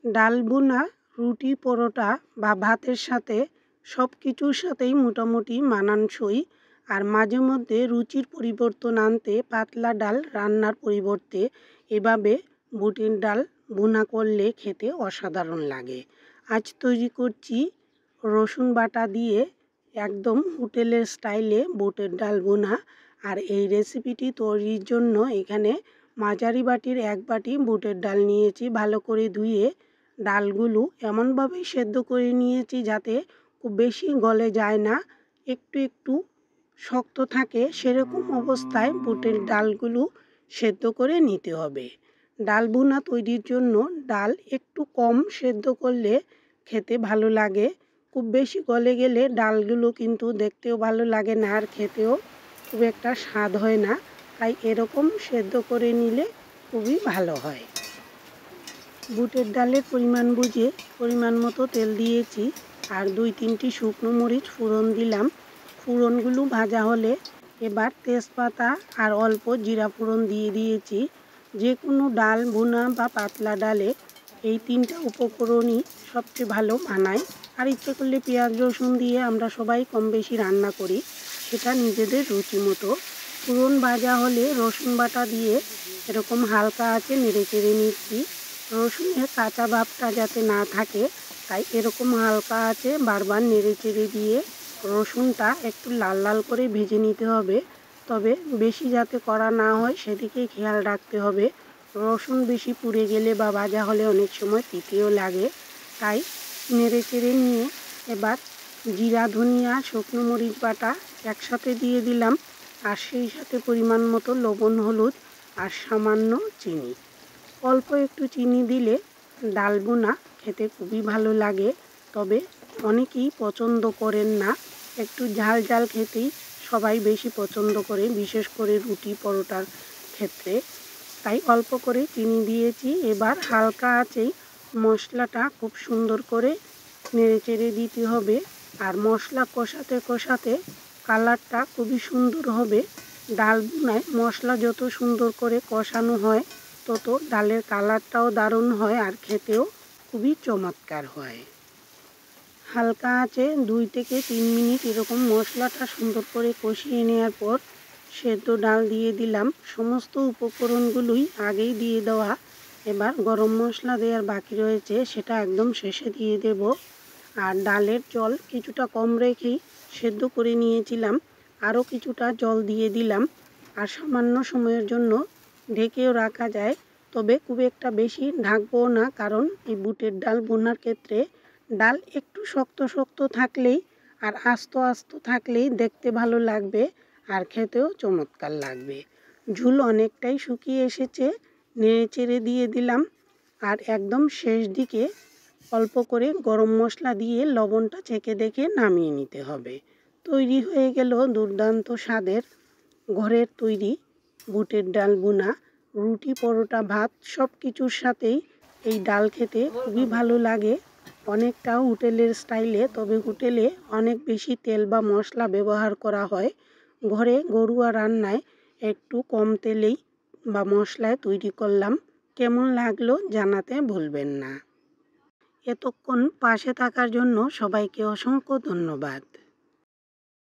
ডাল বোনা রুটি, পরোটা বা ভাতের সাথে সব কিছুর সাথেই মোটামুটি মানানসই। আর মাঝে মধ্যে রুচির পরিবর্তন আনতে পাতলা ডাল রান্নার পরিবর্তে এভাবে বুটের ডাল ভুনা করলে খেতে অসাধারণ লাগে। আজ তৈরি করছি রসুন বাটা দিয়ে একদম হোটেলের স্টাইলে বুটের ডাল ভুনা। আর এই রেসিপিটি তৈরির জন্য এখানে মাঝারি বাটির 1 বাটি বুটের ডাল নিয়েছি। ভালো করে ধুয়ে ডালগুলো এমনভাবে সেদ্ধ করে নিয়েছি যাতে খুব বেশি গলে যায় না, একটু একটু শক্ত থাকে, সেরকম অবস্থায় বুটের ডালগুলো সেদ্ধ করে নিতে হবে। ডাল ভুনা তৈরির জন্য ডাল একটু কম সেদ্ধ করলে খেতে ভালো লাগে। খুব বেশি গলে গেলে ডালগুলো কিন্তু দেখতেও ভালো লাগে না, আর খেতেও খুব একটা স্বাদ হয় না। তাই এরকম সেদ্ধ করে নিলে খুবই ভালো হয়। বুটের ডালের পরিমাণ বুঝে পরিমাণ মতো তেল দিয়েছি আর 2-3টি শুকনো মরিচ ফোড়ন দিলাম। ফোড়নগুলো ভাজা হলে এবার তেজপাতা আর অল্প জিরা ফোড়ন দিয়ে দিয়েছি। যে কোনো ডাল ভুনা বা পাতলা ডালে এই 3টা উপকরণই সবচেয়ে ভালো মানায়। আর ইচ্ছে করলে পেঁয়াজ রসুন দিয়ে আমরা সবাই কম বেশি রান্না করি, সেটা নিজেদের রুচি মতো। ফোড়ন ভাজা হলে রসুন বাটা দিয়ে এরকম হালকা আঁচে নেড়ে চেড়ে নিচ্ছি। রসুনের কাঁচা ভাবটা যাতে না থাকে তাই এরকম হালকা আঁচে বারবার নেড়ে চেড়ে দিয়ে রসুনটা একটু লাল লাল করে ভেজে নিতে হবে। তবে বেশি যাতে কড়া না হয় সেদিকে খেয়াল রাখতে হবে। রসুন বেশি পুড়ে গেলে বা ভাজা হলে অনেক সময় তিতেও লাগে। তাই নেড়ে চেড়ে নিয়ে এবার জিরা, ধনিয়া, শুকনো মরিচ বাটা একসাথে দিয়ে দিলাম। আর সেই সাথে পরিমাণ মতো লবণ, হলুদ আর সামান্য চিনি। অল্প একটু চিনি দিলে ডাল ভুনা খেতে খুবই ভালো লাগে। তবে অনেকেই পছন্দ করেন না, একটু ঝাল ঝাল খেতেই সবাই বেশি পছন্দ করে, বিশেষ করে রুটি পরোটার ক্ষেত্রে। তাই অল্প করে চিনি দিয়েছি। এবার হালকা আঁচেই মশলাটা খুব সুন্দর করে নেড়ে চেড়ে দিতে হবে। আর মশলা কষাতে কষাতে কালারটা খুবই সুন্দর হবে। ডাল ভুনায় মশলা যত সুন্দর করে কষানো হয় তত ডালের কালারটাও দারুণ হয় আর খেতেও খুবই চমৎকার হয়। হালকা আঁচে 2 থেকে 3 মিনিট এরকম মশলাটা সুন্দর করে কষিয়ে নেওয়ার পর সেদ্ধ ডাল দিয়ে দিলাম। সমস্ত উপকরণগুলোই আগেই দিয়ে দেওয়া। এবার গরম মশলা দেওয়ার বাকি রয়েছে, সেটা একদম শেষে দিয়ে দেব। আর ডালের জল কিছুটা কম রেখেই সেদ্ধ করে নিয়েছিলাম, আরও কিছুটা জল দিয়ে দিলাম। আর সামান্য সময়ের জন্য ঢেকেও রাখা যায়, তবে খুব একটা বেশি ঢাকবো না, কারণ এই বুটের ডাল ভুনার ক্ষেত্রে ডাল একটু শক্ত শক্ত থাকলেই আর আস্ত আস্ত থাকলেই দেখতে ভালো লাগবে আর খেতেও চমৎকার লাগবে। ঝোল অনেকটাই শুকিয়ে এসেছে, নেড়ে চেড়ে দিয়ে দিলাম। আর একদম শেষ দিকে অল্প করে গরম মশলা দিয়ে লবণটা চেখে দেখে নামিয়ে নিতে হবে। তৈরি হয়ে গেল দুর্দান্ত স্বাদের ঘরের তৈরি বুটের ডাল ভুনা। রুটি, পরোটা, ভাত সব কিছুর সাথেই এই ডাল খেতে খুবই ভালো লাগে। অনেকটা হোটেলের স্টাইলে, তবে হোটেলে অনেক বেশি তেল বা মশলা ব্যবহার করা হয়। ঘরে ঘরোয়া রান্নায় একটু কম তেলেই বা মশলায় তৈরি করলাম। কেমন লাগলো জানাতে ভুলবেন না। এতক্ষণ পাশে থাকার জন্য সবাইকে অসংখ্য ধন্যবাদ।